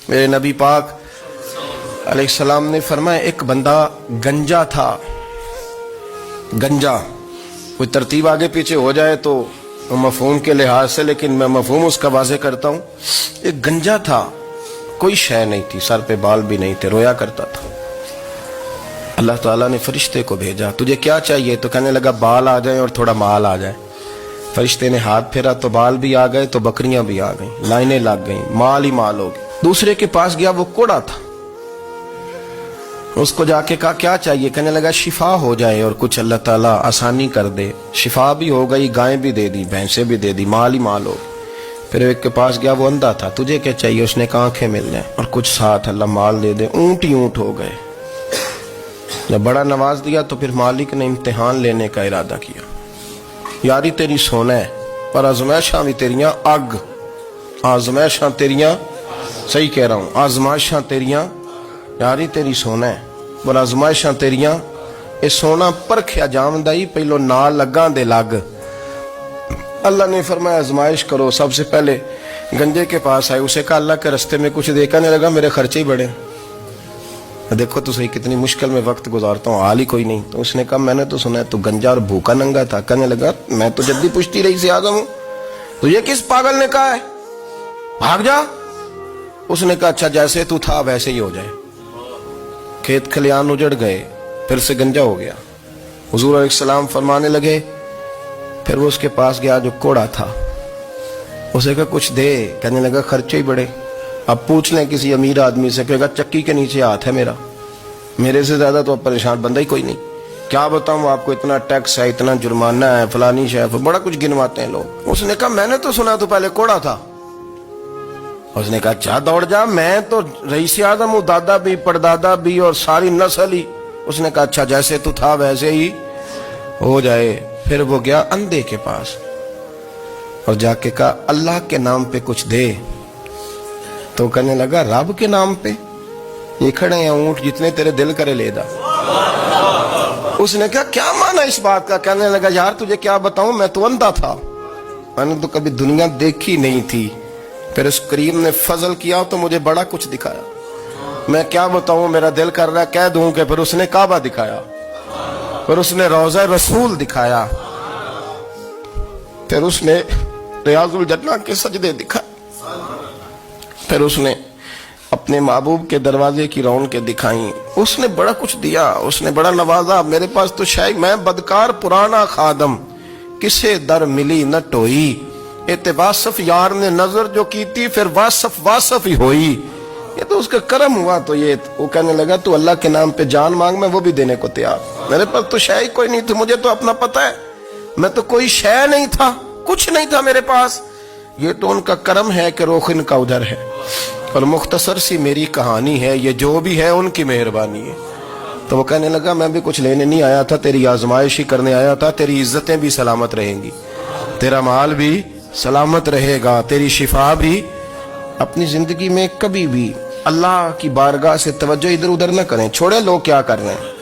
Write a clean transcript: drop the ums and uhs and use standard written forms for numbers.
میرے نبی پاک علیہ السلام نے فرمایا ایک بندہ گنجا تھا. گنجا کوئی ترتیب آگے پیچھے ہو جائے تو مفہوم کے لحاظ سے، لیکن میں مفہوم اس کا واضح کرتا ہوں. ایک گنجا تھا، کوئی شے نہیں تھی، سر پہ بال بھی نہیں تھے، رویا کرتا تھا. اللہ تعالیٰ نے فرشتے کو بھیجا، تجھے کیا چاہیے؟ تو کہنے لگا بال آ جائیں اور تھوڑا مال آ جائے. فرشتے نے ہاتھ پھیرا تو بال بھی آ گئے تو بکریاں بھی آ گئیں، لائنیں لگ گئیں، مال ہی مال ہو گئے. دوسرے کے پاس گیا، وہ کوڑا تھا. اس کو جا کے کہا کیا چاہیے؟ کہنے لگا شفا ہو جائے اور کچھ اللہ تعالیٰ آسانی کر دے. شفا بھی ہو گئی، گائیں بھی دے دی، بھینسیں بھی دے دی، مال ہی مال ہو. پھر ایک کے پاس گیا، وہ اندھا تھا، تجھے کیا چاہیے؟ اس نے کہا آنکھیں مل جائیں اور کچھ ساتھ اللہ مال دے دے. اونٹ ہی اونٹ ہو گئے. جب بڑا نواز دیا تو پھر مالک نے امتحان لینے کا ارادہ کیا. یاری تیری سونا ہے پر آزمائشاں بھی تیریاں اگ. آزمائشاں تیریاں، صحیح کہہ رہا ہوں، آزمائشاں تیریاں. یاری تیری سونا ہے پر آزمائشاں تیریاں. اے سونا پرکھیا جامدائی پہلو نال لگاں دے لگ. اللہ نے فرمایا آزمائش کرو. سب سے پہلے گنجے کے پاس آئے، اسے کہا اللہ کے رستے میں کچھ دے. کہنے لگا میرے خرچے ہی بڑے. دیکھو تو صحیح کتنی مشکل میں وقت گزارتا ہوں، حال ہی کوئی نہیں. تو اس نے کہا میں نے تو سنا ہے تو گنجا اور بھوکا ننگا تھا. کہنے لگا میں تو جدی پشتی رئیس اعظم ہوں. تو یہ کس پاگل نے کہا ہے بھاگ جا؟ اس نے کہا اچھا جیسے تو تھا ویسے ہی ہو جائے. کھیت کھلیان اجڑ گئے، پھر سے گنجا ہو گیا. حضور علیہ السلام فرمانے لگے. پھر وہ اس کے پاس گیا جو کوڑا تھا، اسے کہا کچھ دے. کہنے لگا خرچے ہی بڑے. اب پوچھ لیں کسی امیر آدمی سے، کہے گا چکی کے نیچے ہاتھ ہے میرا، میرے سے زیادہ تو اب پریشان بندہ ہی کوئی نہیں. کیا بتاؤں آپ کو، اتنا ٹیکس ہے، اتنا جرمانہ ہے، فلانی شے، بڑا کچھ گنواتے ہیں لوگ. اس نے کہا میں نے تو سنا تو پہلے کوڑا تھا. اس نے کہا اچھا دوڑ جا، میں تو رئیس اعظم ہوں، دادا بھی پردادا بھی اور ساری نسل ہی. اس نے کہا اچھا جیسے تو تھا ویسے ہی ہو جائے. پھر وہ گیا اندھے کے پاس اور جا کے کہا اللہ کے نام پہ کچھ دے. تو کہنے لگا رب کے نام پہ؟ یہ کھڑے ہیں اونٹ، جتنے تیرے دل کرے لے دا. اس نے کہا کیا معنی اس بات کا؟ کہنے لگا یار تجھے کیا بتاؤں، میں تو اندھا تھا، میں نے تو کبھی دنیا دیکھی نہیں تھی. پھر اس کریم نے فضل کیا تو مجھے بڑا کچھ دکھایا. میں کیا بتاؤں، میرا دل کر رہا ہے کہہ دوں کہ پھر اس نے کعبہ دکھایا، پھر اس نے روضہ رسول دکھایا، پھر اس نے ریاض الجنہ کے سجدے دکھائے، پھر اس نے اپنے محبوب کے دروازے کی رونقیں دکھائیں. اس نے بڑا کچھ دیا، اس نے بڑا نوازا. میرے پاس تو شاید میں بدکار پرانا خادم، کسے در ملی نہ ٹوئی. واصف یار نے نظر جو کی تھی پھر واصف ہی ہوئی. یہ تو اس کا کرم ہوا. تو یہ وہ کہنے لگا تو اللہ کے نام پہ جان مانگ، میں وہ بھی دینے کو تیار. میرے پاس تو شے کوئی نہیں تھی، مجھے تو اپنا پتہ ہے، میں تو کوئی شے نہیں تھا، کچھ نہیں تھا میرے پاس. یہ تو ان کا کرم ہے کہ روخ ان کا ادھر ہے. اور مختصر سی میری کہانی ہے، یہ جو بھی ہے ان کی مہربانی ہے. تو وہ کہنے لگا میں بھی کچھ لینے نہیں آیا تھا، تیری آزمائش ہی کرنے آیا تھا. تیری عزتیں بھی سلامت رہیں گی، تیرا مال بھی سلامت رہے گا، تیری شفا بھی. اپنی زندگی میں کبھی بھی اللہ کی بارگاہ سے توجہ ادھر ادھر نہ کریں. چھوڑے لوگ کیا کر رہے ہیں،